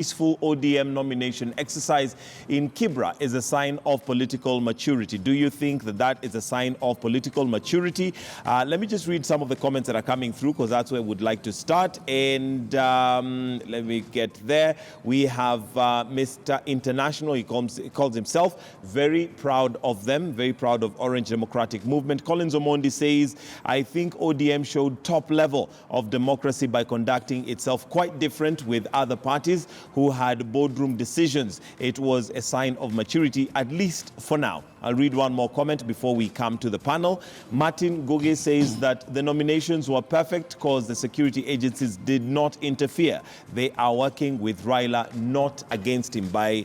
peaceful ODM nomination exercise in Kibra is a sign of political maturity. Do you think that that is a sign of political maturity? Let me just read some of the comments that are coming through, because that's where we'd like to start. And let me get there. We have Mr. International. He calls himself very proud of them, very proud of Orange Democratic Movement. Collins Omondi says, I think ODM showed top level of democracy by conducting itself quite different with other parties who had boardroom decisions. It was a sign of maturity, at least for now. I'll read one more comment before we come to the panel. Martin Goge says that the nominations were perfect because the security agencies did not interfere. They are working with Raila, not against him. By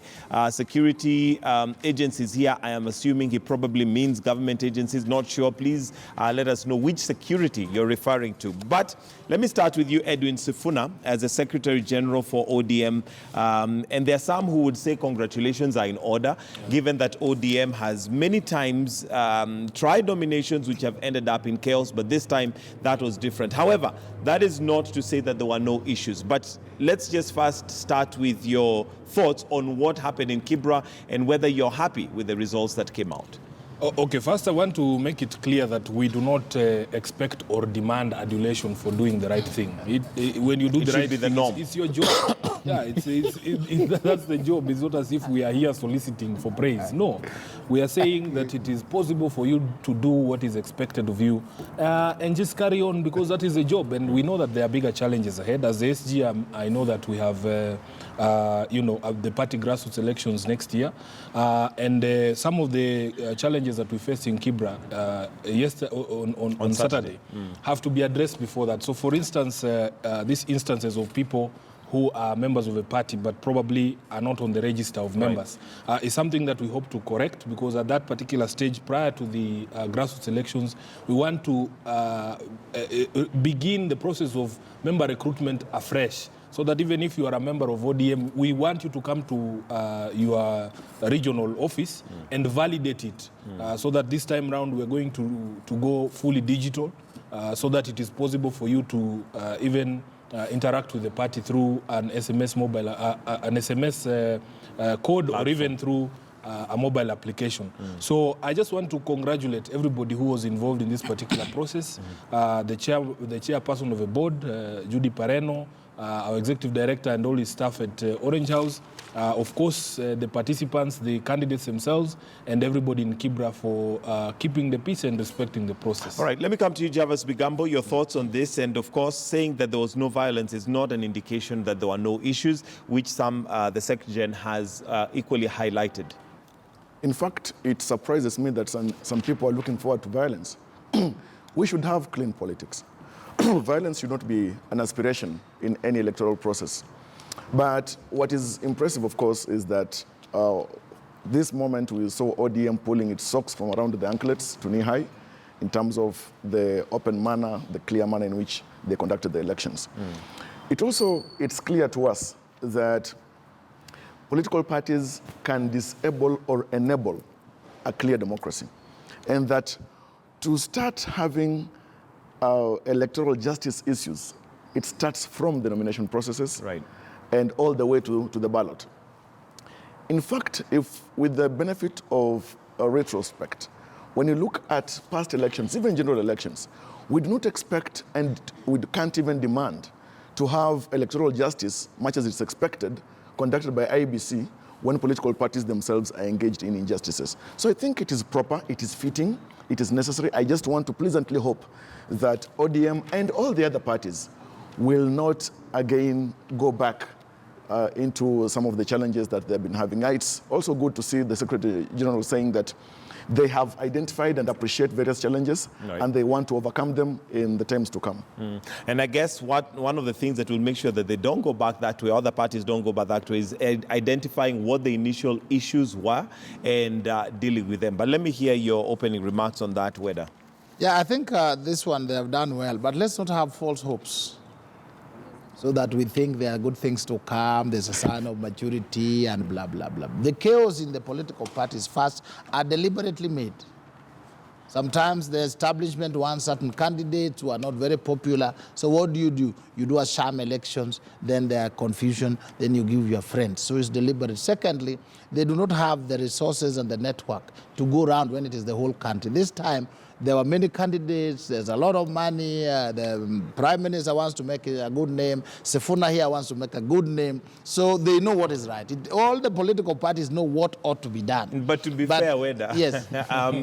security agencies here, I am assuming he probably means government agencies. Not sure. Please let us know which security you're referring to. But let me start with you, Edwin Sifuna, as a Secretary General for ODM. And there are some who would say congratulations are in order, given that ODM has many times tried nominations which have ended up in chaos, but this time that was different. However, that is not to say that there were no issues. But let's just first start with your thoughts on what happened in Kibra and whether you're happy with the results that came out. Okay, first I want to make it clear that we do not expect or demand adulation for doing the right thing. When you do the right thing, it's your job. Yeah, that's the job. It's not as if we are here soliciting for praise. No, we are saying that it is possible for you to do what is expected of you and just carry on, because that is a job. And we know that there are bigger challenges ahead. As the SG, I know that we have the party grassroots elections next year. And some of the challenges that we faced in Kibra on Saturday have to be addressed before that. So, for instance, these instances of people who are members of a party but probably are not on the register of members is something that we hope to correct, because at that particular stage, prior to the grassroots elections, we want to begin the process of member recruitment afresh. So that even if you are a member of ODM, we want you to come to your regional office and validate it, so that this time round we're going to go fully digital, so that it is possible for you to even interact with the party through an SMS mobile, an SMS code, or even through a mobile application. So I just want to congratulate everybody who was involved in this particular process. The chairperson of the board, Judy Pareno, our executive director and all his staff at Orange House, of course, the participants, the candidates themselves, and everybody in Kibra for keeping the peace and respecting the process. All right, let me come to you, Javas Bigambo. Your thoughts on this? And of course, saying that there was no violence is not an indication that there were no issues, which the Secretary has equally highlighted. In fact, it surprises me that some people are looking forward to violence. We should have clean politics. Violence should not be an aspiration in any electoral process. But what is impressive, of course, is that this moment we saw ODM pulling its socks from around the anklets to knee-high in terms of the open manner, the clear manner in which they conducted the elections. It's clear to us that political parties can disable or enable a clear democracy, and that to start having electoral justice issues, it starts from the nomination processes and all the way to the ballot. In fact, if with the benefit of a retrospect, when you look at past elections, even general elections, we do not expect and we can't even demand to have electoral justice, much as it's expected, conducted by IEBC when political parties themselves are engaged in injustices. So I think it is proper, it is fitting, it is necessary. I just want to pleasantly hope that ODM and all the other parties will not again go back into some of the challenges that they've been having. It's also good to see the Secretary General saying that they have identified and appreciate various challenges, and they want to overcome them in the times to come. And I guess one of the things that will make sure that they don't go back that way, other parties don't go back that way, is identifying what the initial issues were and dealing with them. But let me hear your opening remarks on that, Weda. Yeah, I think this one they have done well, but let's not have false hopes, so that we think there are good things to come, there's a sign of maturity and blah, blah, blah. The chaos in the political parties first are deliberately made. Sometimes the establishment wants certain candidates who are not very popular. So what do? You do a sham elections, then there are confusion, then you give your friends. So it's deliberate. Secondly, they do not have the resources and the network to go around when it is the whole country. This time, there were many candidates, there's a lot of money, the Prime Minister wants to make a good name, Sifuna here wants to make a good name, so they know what is right. All the political parties know what ought to be done. But to be fair, Weda, yes.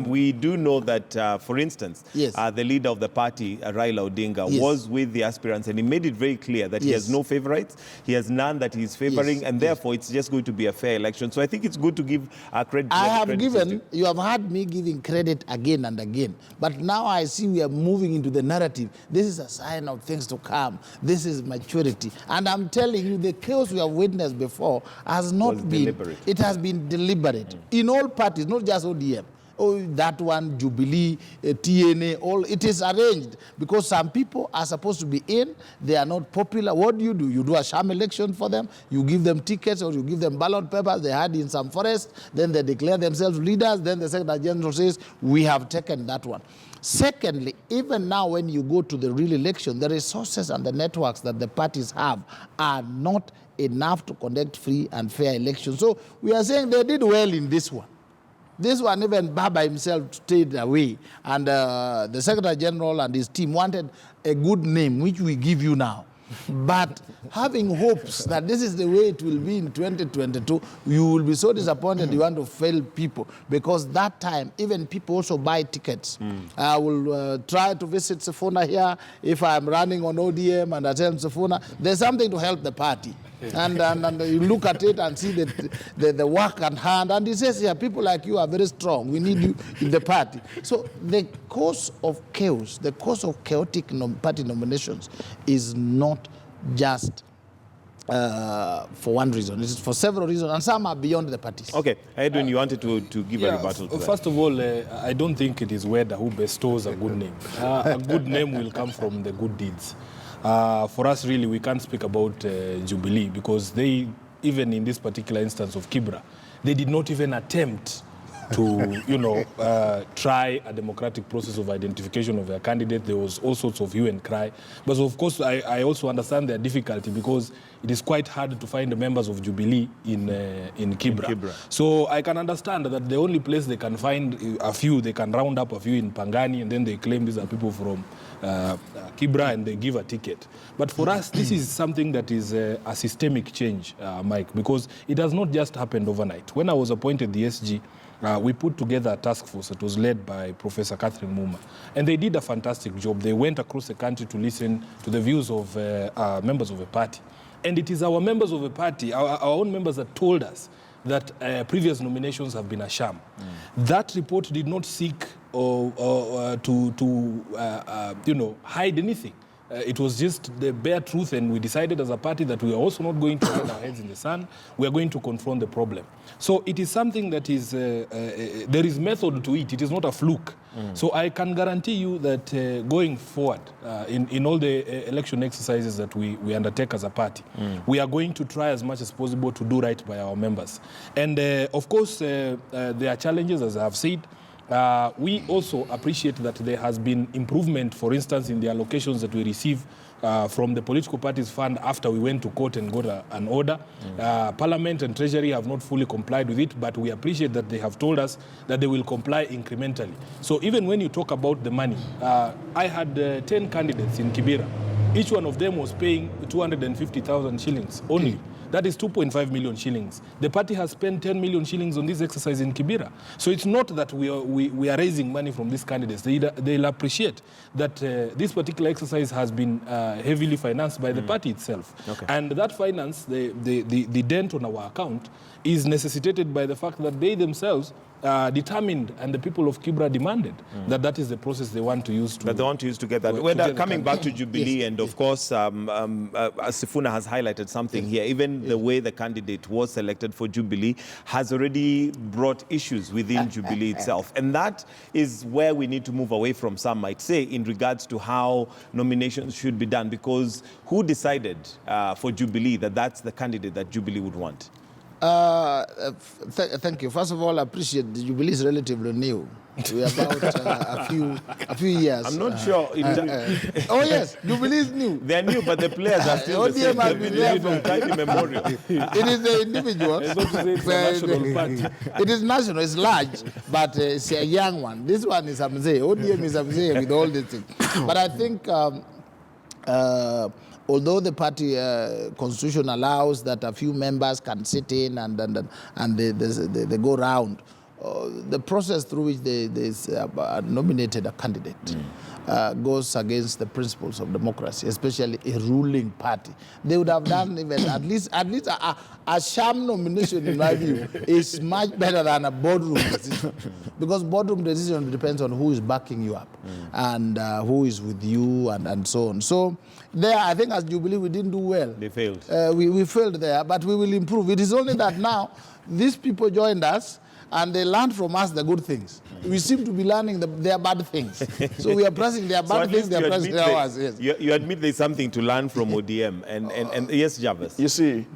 We do know that, for instance, yes. The leader of the party, Raila Odinga, yes. was with the aspirants, and he made it very clear that yes. he has no favorites, he has none that he's favoring, yes. and therefore it's just going to be a fair election. So I think it's good to give credit. I have given, you have heard me giving credit again and again. But now I see we are moving into the narrative. This is a sign of things to come. This is maturity. And I'm telling you, the chaos we have witnessed before has not been deliberate. It has been deliberate. In all parties, not just ODM. Oh, that one, Jubilee, TNA, all, it is arranged because some people are supposed to be in, they are not popular. What do? You do a sham election for them, you give them tickets or you give them ballot papers, they hide in some forest, then they declare themselves leaders, then the Secretary General says, we have taken that one. Secondly, even now when you go to the real election, the resources and the networks that the parties have are not enough to conduct free and fair elections. So we are saying they did well in this one. This one, even Baba himself stayed away. And the Secretary General and his team wanted a good name, which we give you now. But having hopes that this is the way it will be in 2022, you will be so disappointed you want to fail people. Because that time, even people also buy tickets. I will try to visit Sifuna here if I'm running on ODM and I tell Sifuna, there's something to help the party. And you look at it and see the work at hand. And he says, yeah, people like you are very strong. We need you in the party. So the cause of chaos, the cause of chaotic party nominations is not just for one reason. It is for several reasons, and some are beyond the parties. Okay, Edwin, you wanted to give a rebuttal to that. First of all, I don't think it is Weda who bestows a good name. A good name will come from the good deeds. For us, really, we can't speak about Jubilee because they, even in this particular instance of Kibra, they did not even attempt to, try a democratic process of identification of their candidate. There was all sorts of hue and cry. But of course, I also understand their difficulty because it is quite hard to find the members of Jubilee in Kibra. So I can understand that the only place they can find a few, they can round up a few in Pangani, and then they claim these are people from Kibra and they give a ticket. But for us, this is something that is a systemic change, Mike, because it has not just happened overnight. When I was appointed the SG, we put together a task force that was led by Professor Catherine Muma. And they did a fantastic job. They went across the country to listen to the views of members of a party. And it is our members of a party, our own members, that told us that previous nominations have been a sham. That report did not seek to hide anything. It was just the bare truth, and we decided as a party that we are also not going to hide our heads in the sand. We are going to confront the problem. So it is something that is, there is method to it. It is not a fluke. So I can guarantee you that going forward, in all the election exercises that we undertake as a party, we are going to try as much as possible to do right by our members. And of course, there are challenges, as I have said. We also appreciate that there has been improvement, for instance, in the allocations that we receive from the political parties fund after we went to court and got an order. Parliament and Treasury have not fully complied with it, but we appreciate that they have told us that they will comply incrementally. So even when you talk about the money, I had 10 candidates in Kibera. Each one of them was paying 250,000 shillings only. That is 2.5 million shillings. The party has spent 10 million shillings on this exercise in Kibera. So it's not that we are raising money from these candidates. They'll appreciate that this particular exercise has been heavily financed by the party itself. Okay. And that finance, the dent on our account, is necessitated by the fact that they themselves determined, and the people of Kibra demanded that is the process they want to use to... That they want to use to get that. When coming back to Jubilee, yes, and of course, Sifuna has highlighted something here. Even the way the candidate was selected for Jubilee has already brought issues within Jubilee itself. And that is where we need to move away from, some might say, in regards to how nominations should be done. Because who decided for Jubilee that that's the candidate that Jubilee would want? Thank you. First of all, I appreciate the Jubilee is relatively new. We are about a few years. I'm not sure. Oh yes, Jubilee is new. They're new, but the players are still the same. ODM has been there from time immemorial. It is the individuals. It is national. It's large, but it's a young one. This one is Amzee. ODM is Amzee with all these things. But I think. Although the party constitution allows that a few members can sit in and they go round, the process through which they nominated a candidate goes against the principles of democracy, especially a ruling party. They would have done even at least a sham nomination, in my view, is much better than a boardroom decision, because boardroom decision depends on who is backing you up and who is with you and so on. So there, I think as Jubilee, we didn't do well. They failed. We failed there, but we will improve. It is only that now these people joined us and they learned from us the good things. We seem to be learning their bad things. So we are pressing their bad things, they are pressing ours. Yes. You admit there's something to learn from ODM. And yes, Jarvis. You see,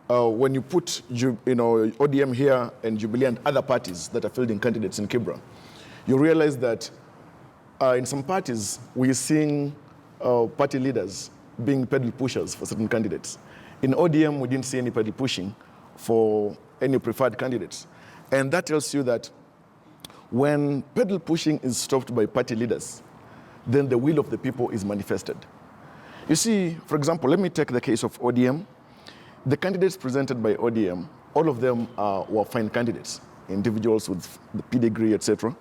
when you put ODM here and Jubilee and other parties that are fielding candidates in Kibra, you realize that in some parties, we're seeing party leaders being pedal pushers for certain candidates. In ODM, we didn't see any pedal pushing for any preferred candidates. And that tells you that when pedal pushing is stopped by party leaders, then the will of the people is manifested. You see, for example, let me take the case of ODM. The candidates presented by ODM, all of them were fine candidates, individuals with the pedigree, etc.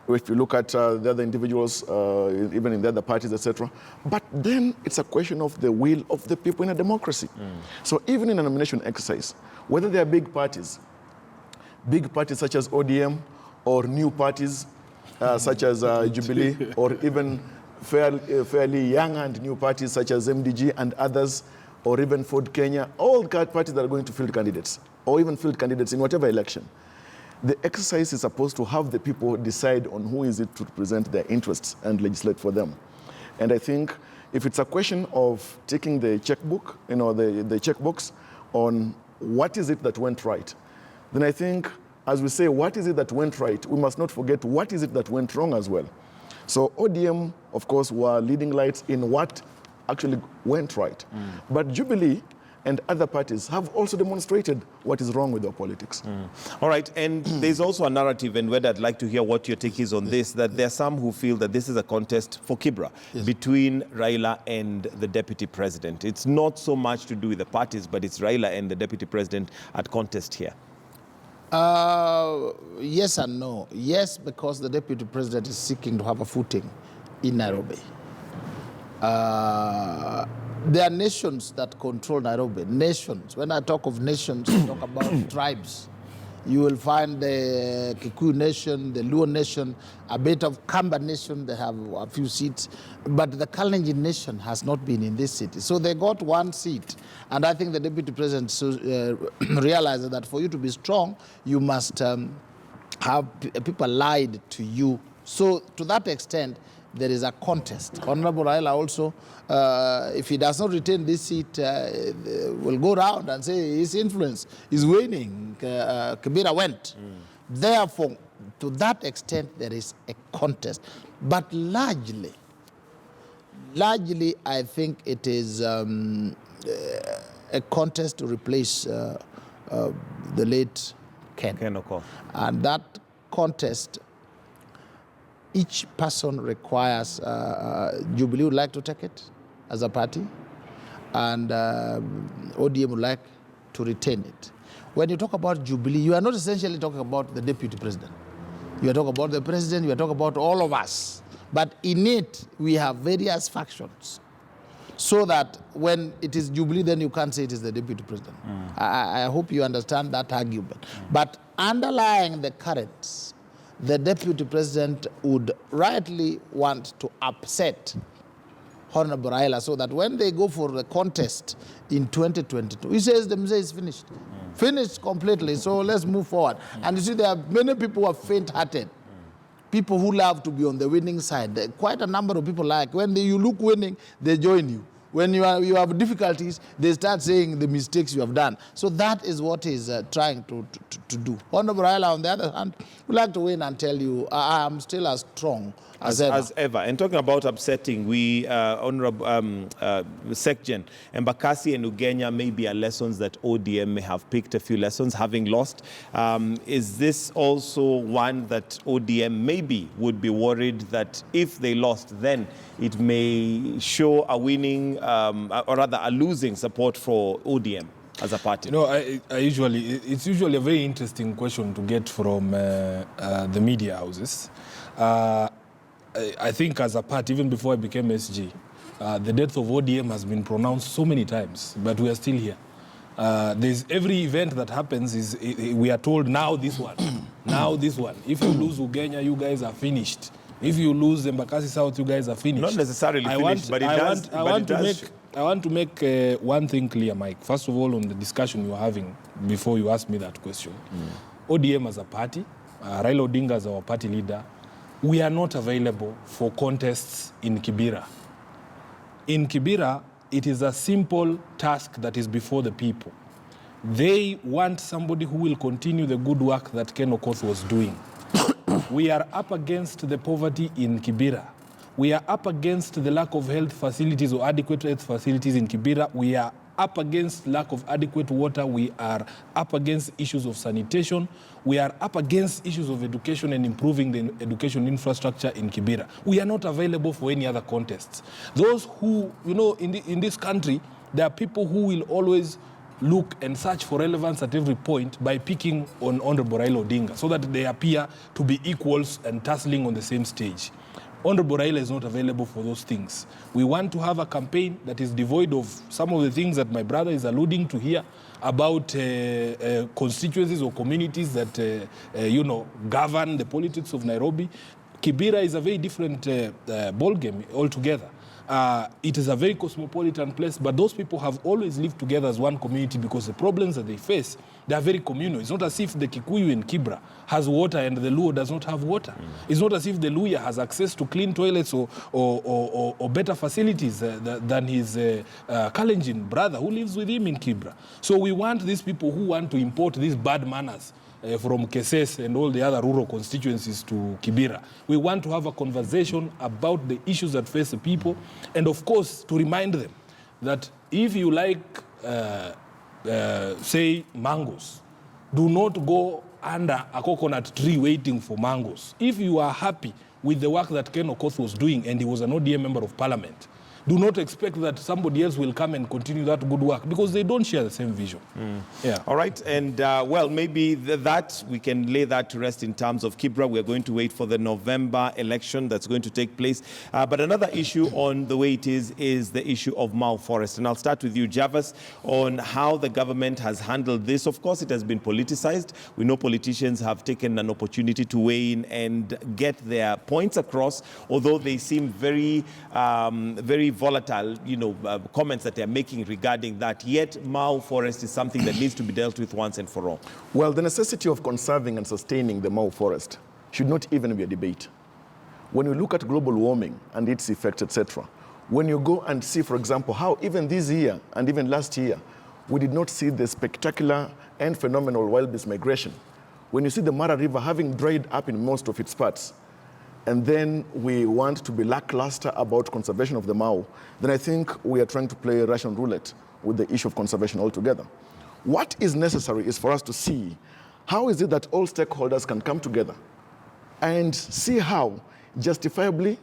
If you look at the other individuals, even in the other parties, etc. But then it's a question of the will of the people in a democracy. So even in a nomination exercise, whether they are big parties such as ODM, or new parties such as Jubilee, or even fairly young and new parties such as MDG and others, or even Ford Kenya, all parties that are going to field candidates, or even field candidates in whatever election. The exercise is supposed to have the people decide on who is it to represent their interests and legislate for them. And I think if it's a question of taking the checkbook, the checkbox on what is it that went right, then I think, as we say, what is it that went right, we must not forget what is it that went wrong as well. So ODM, of course, were leading lights in what actually went right. But Jubilee and other parties have also demonstrated what is wrong with our politics. All right, and there's also a narrative, and whether I'd like to hear what your take is on this, that there are some who feel that this is a contest for Kibra between Raila and the deputy president. It's not so much to do with the parties, but it's Raila and the deputy president at contest here. Yes and no. Yes, because the deputy president is seeking to have a footing in Nairobi. There are nations that control Nairobi. Nations. When I talk of nations, I talk about tribes. You will find the Kikuyu nation, the Luo nation, a bit of Kamba nation, they have a few seats. But the Kalenjin nation has not been in this city. So they got one seat. And I think the deputy president realized that for you to be strong, you must have people lied to you. So to that extent, there is a contest. Honorable Raila also, if he does not retain this seat, will go around and say his influence is waning. Kibra went. Therefore, to that extent, there is a contest. But largely, I think it is a contest to replace the late Ken Okoth. And that contest, each person requires, Jubilee would like to take it as a party, and ODM would like to retain it. When you talk about Jubilee, you are not essentially talking about the deputy president. You are talking about the president, you are talking about all of us. But in it, we have various factions. So that when it is Jubilee, then you can't say it is the deputy president. I hope you understand that argument. But underlying the currents, the deputy president would rightly want to upset Honorable Raila so that when they go for the contest in 2022, he says the Mzee is finished. Finished completely, so let's move forward. And you see, there are many people who are faint-hearted. People who love to be on the winning side. Quite a number of people like, when you look winning, they join you. When you have difficulties, they start saying the mistakes you have done. So that is what he's trying to do. Honorable Raila, on the other hand, would like to win and tell you I am still as strong as ever. And talking about upsetting, we, Honorable Sekjen, Embakasi and Ugenya maybe are lessons that ODM may have picked a few lessons, having lost. Is this also one that ODM maybe would be worried that if they lost, then it may show a winning or rather a losing support for ODM as a party? You know, it's usually a very interesting question to get from the media houses. I think as a party, even before I became SG, the death of ODM has been pronounced so many times, but we are still here. There's every event that happens we are told now this one, now this one. If you lose Ugenya, you guys are finished. If you lose Embakasi South, you guys are finished. Not necessarily finished, but it does. I want to make one thing clear, Mike. First of all, on the discussion you were having before you asked me that question, ODM as a party, Raila Odinga as our party leader, we are not available for contests in Kibra. In Kibra, it is a simple task that is before the people. They want somebody who will continue the good work that Ken Okoth was doing. We are up against the poverty in Kibra. We are up against the lack of health facilities or adequate health facilities in Kibra. We are up against lack of adequate water. We are up against issues of sanitation. We are up against issues of education and improving the education infrastructure in Kibra. We are not available for any other contests. Those who, you know, in this country, there are people who will always look and search for relevance at every point by picking on Honorable Raila Odinga so that they appear to be equals and tussling on the same stage. Honorable Raila is not available for those things. We want to have a campaign that is devoid of some of the things that my brother is alluding to here about constituencies or communities that, govern the politics of Nairobi. Kibra is a very different ballgame altogether. It is a very cosmopolitan place, but those people have always lived together as one community because the problems that they face, they are very communal. It's not as if the Kikuyu in Kibra has water and the Luo does not have water. It's not as if the Luya has access to clean toilets or better facilities than his Kalenjin brother who lives with him in Kibra. So we want these people who want to import these bad manners from Keses and all the other rural constituencies to Kibra. We want to have a conversation about the issues that face the people, and of course to remind them that if you like, say, mangoes, do not go under a coconut tree waiting for mangoes. If you are happy with the work that Ken Okoth was doing and he was an ODM member of parliament, do not expect that somebody else will come and continue that good work because they don't share the same vision. Yeah. All right. And, well, maybe that we can lay that to rest in terms of Kibra. We're going to wait for the November election that's going to take place. But another issue on the way it is the issue of Mau Forest. And I'll start with you, Javas, on how the government has handled this. Of course, it has been politicized. We know politicians have taken an opportunity to weigh in and get their points across, although they seem very, very volatile, comments that they're making regarding that. Yet Mau Forest is something that needs to be dealt with once and for all. Well, the necessity of conserving and sustaining the Mau Forest should not even be a debate. When you look at global warming and its effects, etc., when you go and see, for example, how even this year and even last year, we did not see the spectacular and phenomenal wild beast migration. When you see the Mara River having dried up in most of its parts, and then we want to be lackluster about conservation of the Mau, then I think we are trying to play Russian roulette with the issue of conservation altogether. What is necessary is for us to see how is it that all stakeholders can come together and see how justifiably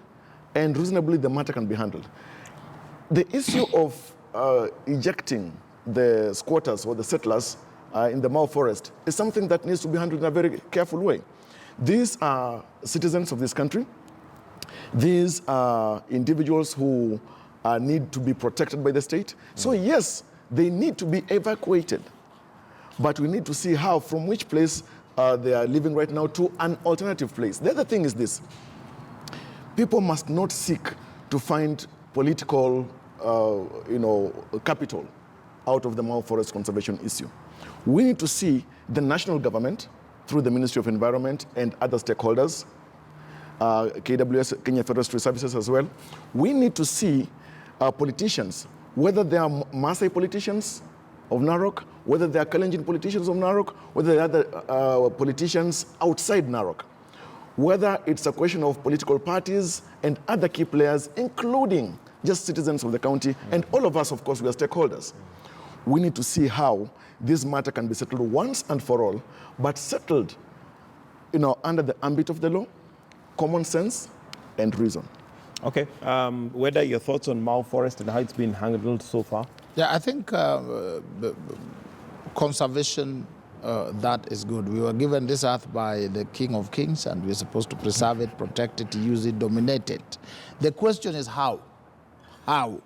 and reasonably the matter can be handled. The issue of ejecting the squatters or the settlers in the Mau Forest is something that needs to be handled in a very careful way. These are citizens of this country. These are individuals who need to be protected by the state. So yes, they need to be evacuated. But we need to see how, from which place they are living right now to an alternative place. The other thing is this. People must not seek to find political capital out of the Mau Forest conservation issue. We need to see the national government, through the Ministry of Environment and other stakeholders, KWS, Kenya Forestry Services as well. We need to see politicians whether they are Maasai politicians of Narok, whether they are Kalenjin politicians of Narok, whether they are other politicians outside Narok, whether it's a question of political parties and other key players, including just citizens of the county, and all of us, of course, we are stakeholders. We need to see how this matter can be settled once and for all, but settled, under the ambit of the law, common sense, and reason. Okay. What are your thoughts on Mau Forest and how it's been handled so far? Yeah, I think conservation, that is good. We were given this earth by the King of Kings, and we're supposed to preserve it, protect it, use it, dominate it. The question is how? How?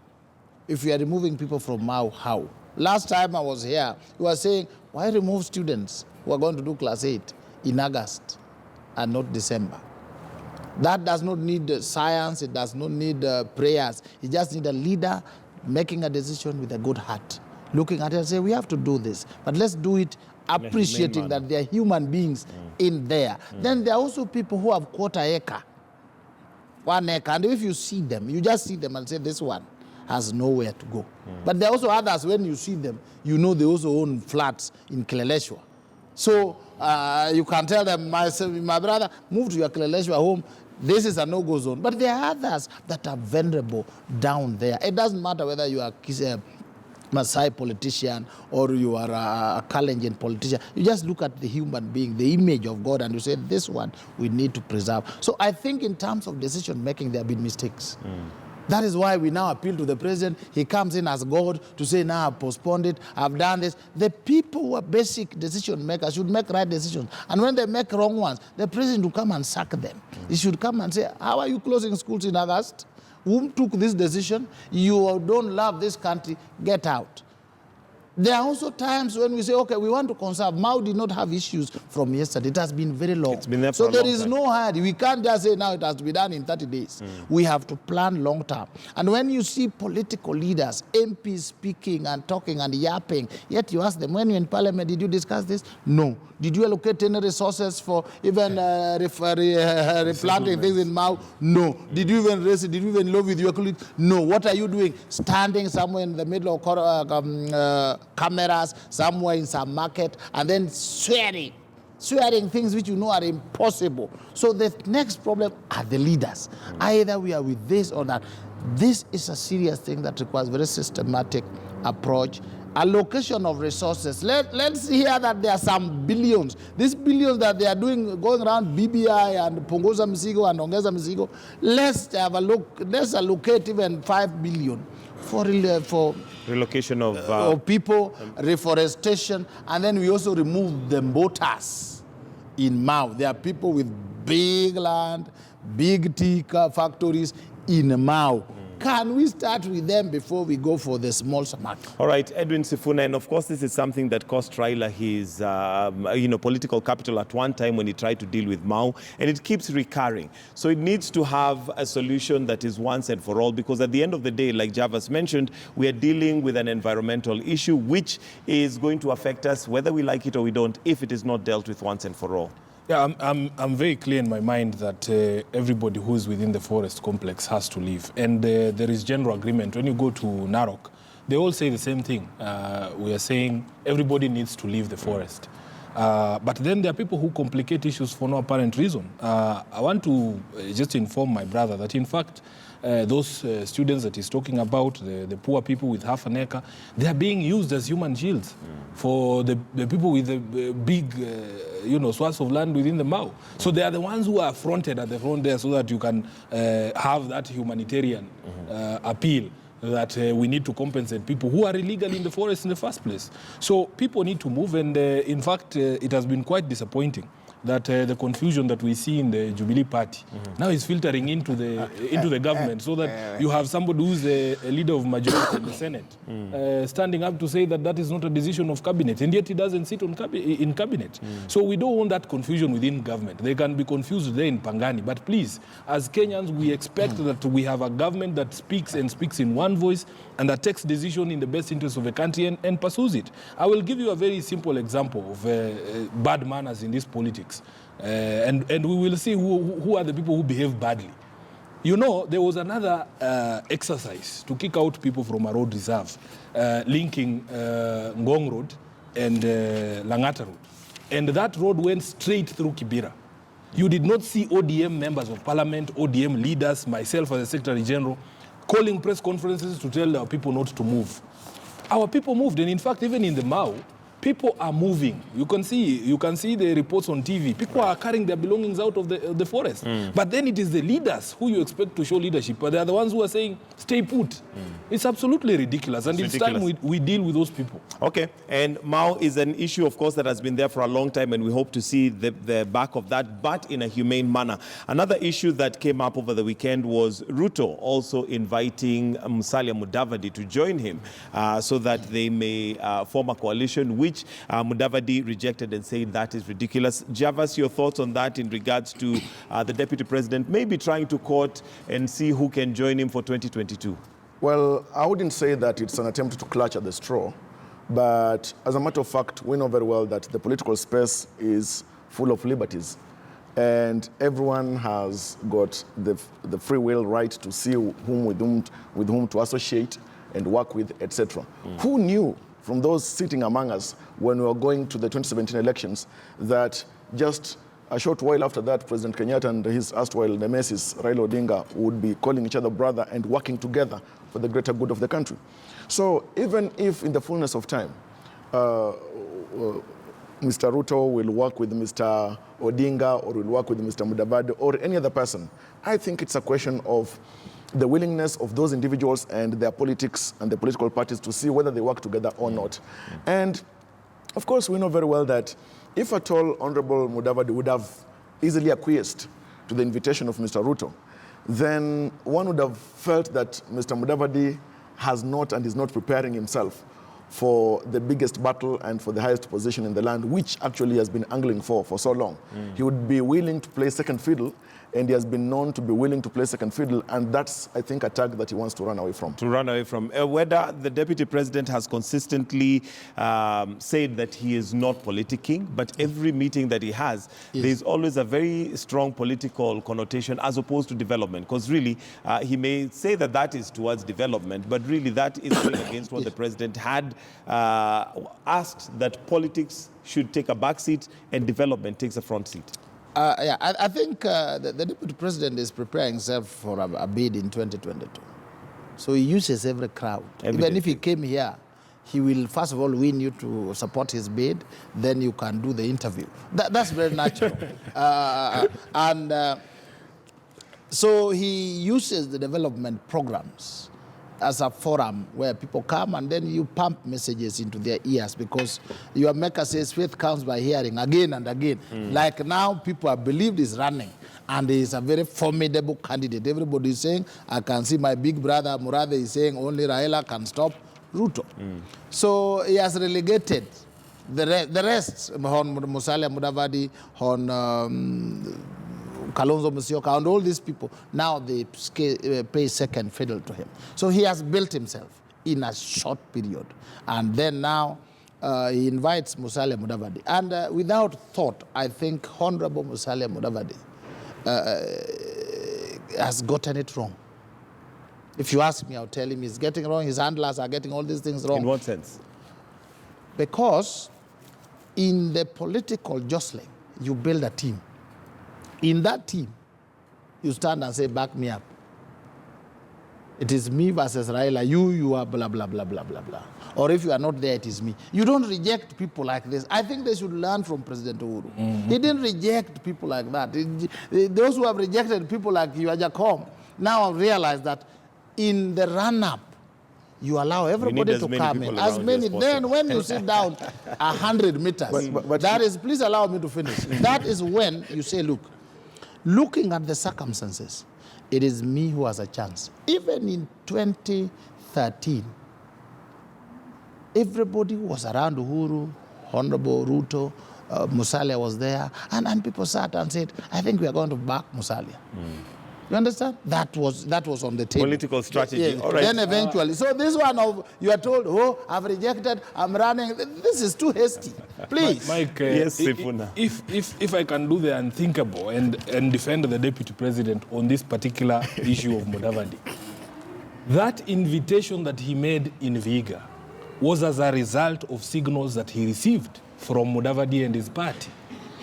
If we are removing people from Mau, how? Last time I was here, you were saying, why remove students who are going to do class 8 in August and not December? That does not need science, it does not need prayers. It just needs a leader making a decision with a good heart, looking at it and say, we have to do this, but let's do it appreciating that there are human beings in there. Then there are also people who have quarter acre, 1 acre, and if you see them, you just see them and say, this one has nowhere to go. But there are also others, when you see them, you know they also own flats in Kileleshwa. So you can tell them, my brother, move to your Kileleshwa home. This is a no-go zone. But there are others that are vulnerable down there. It doesn't matter whether you are a Maasai politician or you are a Kalenjin politician. You just look at the human being, the image of God, and you say, this one we need to preserve. So I think in terms of decision-making, there have been mistakes. That is why we now appeal to the president. He comes in as God to say, now I've postponed it, I've done this. The people who are basic decision makers should make right decisions. And when they make wrong ones, the president will come and sack them. He should come and say, how are you closing schools in August? Who took this decision? You don't love this country, get out. There are also times when we say, okay, we want to conserve. Mau did not have issues from yesterday. It has been very long. It's been there for so a there long is time. no hurry. We can't just say now it has to be done in 30 days. We have to plan long term. And when you see political leaders, MPs speaking and talking and yapping, yet you ask them, when you're in parliament, did you discuss this? No. Did you allocate any resources for even replanting things in Mau? No. Did you even raise it? Did you even love with your colleagues? No. What are you doing? Standing somewhere in the middle of cameras, somewhere in some market, and then swearing things which you know are impossible. So the next problem are the leaders. Either we are with this or that. This is a serious thing that requires very systematic approach. Allocation of resources. Let's hear that there are some billions. These billions that they are doing, going around BBI and Punguza Mzigo and Ongeza Mzigo, let's have a look. Let's allocate even 5 billion for relocation of people, reforestation, and then we also remove the boaters in Mau. There are people with big land, big tea factories in Mau. Can we start with them before we go for the small market? All right, Edwin Sifuna, and of course this is something that cost Raila his political capital at one time when he tried to deal with Mau, and it keeps recurring. So it needs to have a solution that is once and for all, because at the end of the day, like Javas mentioned, we are dealing with an environmental issue which is going to affect us whether we like it or we don't, if it is not dealt with once and for all. Yeah, I'm very clear in my mind that everybody who is within the forest complex has to leave. And there is general agreement. When you go to Narok, they all say the same thing. We are saying everybody needs to leave the forest. But then there are people who complicate issues for no apparent reason. I want to just inform my brother that, in fact, those students that he's talking about, the poor people with half an acre, they are being used as human shields for the people with the big, swaths of land within the Mau. So they are the ones who are fronted at the front there so that you can have that humanitarian appeal that we need to compensate people who are illegal in the forest in the first place. So people need to move, and in fact, it has been quite disappointing that the confusion that we see in the Jubilee Party now is filtering into the government, so that you have somebody who's a leader of majority in the Senate standing up to say that that is not a decision of cabinet, and yet he doesn't sit in cabinet. So we don't want that confusion within government. They can be confused there in Pangani, but please, as Kenyans, we expect that we have a government that speaks in one voice and that takes decision in the best interest of the country and pursues it. I will give you a very simple example of bad manners in this politics. And we will see who are the people who behave badly. You know, there was another exercise to kick out people from a road reserve, linking Ngong Road and Langata Road. And that road went straight through Kibra. You did not see ODM members of parliament, ODM leaders, myself as the Secretary General, calling press conferences to tell our people not to move. Our people moved, and in fact, even in the Mau, people are moving. You can see the reports on TV. People are carrying their belongings out of the forest. But then it is the leaders who you expect to show leadership, but they are the ones who are saying, stay put. It's absolutely ridiculous, and it's time we deal with those people. Okay, and Mau is an issue, of course, that has been there for a long time, and we hope to see the back of that, but in a humane manner. Another issue that came up over the weekend was Ruto also inviting Musalia Mudavadi to join him so that they may form a coalition, which Mudavadi rejected and said that is ridiculous. Javas, your thoughts on that in regards to the Deputy President maybe trying to court and see who can join him for 2022? Well, I wouldn't say that it's an attempt to clutch at the straw, but as a matter of fact, we know very well that the political space is full of liberties, and everyone has got the free will right to see with whom to associate and work with, etc. Who knew from those sitting among us when we were going to the 2017 elections that just a short while after that, President Kenyatta and his erstwhile nemesis, Raila Odinga, would be calling each other brother and working together for the greater good of the country. So even if in the fullness of time, Mr. Ruto will work with Mr. Odinga or will work with Mr. Mudavadi or any other person, I think it's a question of the willingness of those individuals and their politics and the political parties to see whether they work together or not. And of course, we know very well that if at all Honorable Mudavadi would have easily acquiesced to the invitation of Mr. Ruto, then one would have felt that Mr. Mudavadi has not and is not preparing himself for the biggest battle and for the highest position in the land, which actually has been angling for so long. He would be willing to play second fiddle, and he has been known to be willing to play second fiddle, and that's, I think, a tag that he wants to run away from. Whether the Deputy President has consistently said that he is not politicking, but every meeting that he has, there's always a very strong political connotation as opposed to development, because really, he may say that that is towards development, but really that is going against what the President had asked, that politics should take a back seat and development takes a front seat. I think the Deputy President is preparing himself for a bid in 2022. So he uses every crowd. Even if he came here, he will first of all win you to support his bid, then you can do the interview. That's very natural. So he uses the development programs as a forum where people come and then you pump messages into their ears, because your maker says faith comes by hearing again and again. Like now, people have believed he's running and he's a very formidable candidate. Everybody is saying, I can see my big brother Murathe is saying only Raila can stop Ruto. So he has relegated the rest, on Musalia Mudavadi, on Kalonzo Musyoka, and all these people, now they pay second fiddle to him. So he has built himself in a short period. And then now he invites Musalia Mudavadi. And without thought, I think Honorable Musalia Mudavadi has gotten it wrong. If you ask me, I'll tell him he's getting wrong. His handlers are getting all these things wrong. In what sense? Because in the political jostling, you build a team. In that team, you stand and say, back me up. It is me versus Raila. You are blah, blah, blah, blah, blah, blah. Or if you are not there, it is me. You don't reject people like this. I think they should learn from President Uhuru. He didn't reject people like that. Those who have rejected people like Yuajacom now realize that in the run-up, you allow everybody to come in. As many. Then when you sit down 100 meters, but that is, please allow me to finish. That is when you say, look, looking at the circumstances, it is me who has a chance. Even in 2013, everybody was around Uhuru, Honorable Ruto, Musalia was there, and people sat and said, I think we are going to back Musalia. You understand? That was on the table. Political strategy. Yes. All right. Then eventually, so this one of, you are told, oh, I've rejected, I'm running. This is too hasty. Please. Mike, Yes, Sifuna. if I can do the unthinkable and defend the deputy president on this particular issue of Mudavadi, that invitation that he made in Vihiga was as a result of signals that he received from Mudavadi and his party.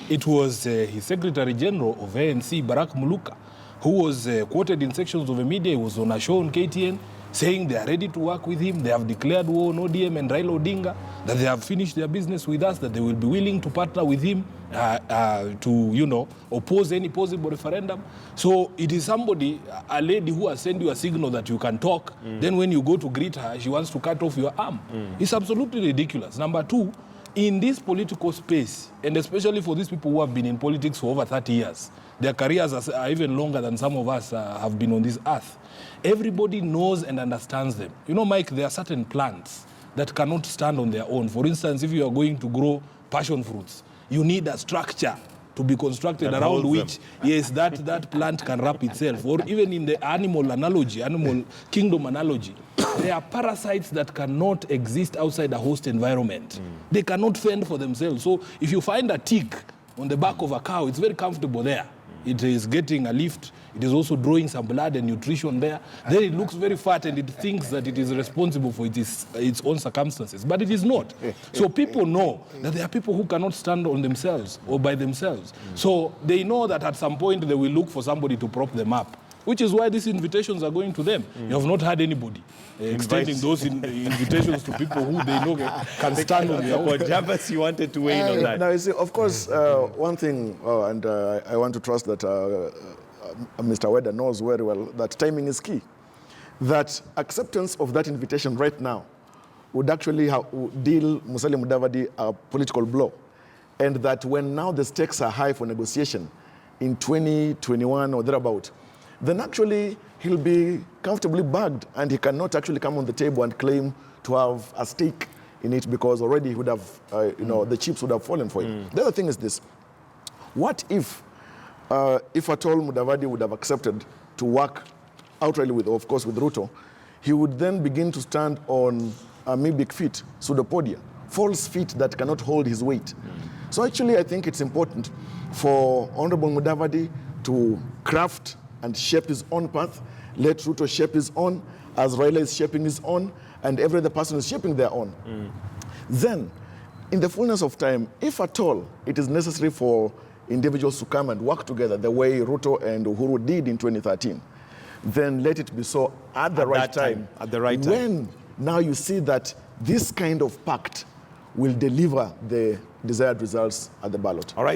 It was his Secretary General of ANC, Barak Muluka, who was quoted in sections of the media. He was on a show on KTN saying they are ready to work with him. They have declared war on ODM and Raila Odinga, that they have finished their business with us, that they will be willing to partner with him to, oppose any possible referendum. So it is somebody, a lady who has sent you a signal that you can talk. Then when you go to greet her, she wants to cut off your arm. It's absolutely ridiculous. Number two, in this political space, and especially for these people who have been in politics for over 30 years, their careers are even longer than some of us have been on this earth. Everybody knows and understands them. You know, Mike, there are certain plants that cannot stand on their own. For instance, if you are going to grow passion fruits, you need a structure to be constructed that around which, yes, that plant can wrap itself. Or even in the animal analogy, animal kingdom analogy, there are parasites that cannot exist outside a host environment. They cannot fend for themselves. So if you find a tick on the back of a cow, it's very comfortable there. It is getting a lift. It is also drawing some blood and nutrition there. Then it looks very fat and it thinks that it is responsible for its own circumstances. But it is not. So people know that there are people who cannot stand on themselves or by themselves. So they know that at some point they will look for somebody to prop them up, which is why these invitations are going to them. You have not had anybody extending those invitations to people who they know can stand on their own. Jabez, you wanted to weigh in on that. Now, you see, of course, one thing, and I want to trust that Mr. Weda knows very well, that timing is key. That acceptance of that invitation right now would actually deal Musalia Mudavadi a political blow. And that when now the stakes are high for negotiation in 2021 or thereabout, then actually he'll be comfortably bagged and he cannot actually come on the table and claim to have a stake in it because already he would have, the chips would have fallen for him. The other thing is this. What if at all Mudavadi would have accepted to work outrightly with, of course, with Ruto, he would then begin to stand on amoebic feet, pseudopodia, false feet that cannot hold his weight. So actually, I think it's important for Honorable Mudavadi to craft and shape his own path, let Ruto shape his own, as Raila is shaping his own, and every other person is shaping their own. Then, in the fullness of time, if at all it is necessary for individuals to come and work together the way Ruto and Uhuru did in 2013, then let it be so at the right time. At the right time. When now you see that this kind of pact will deliver the desired results at the ballot. All right.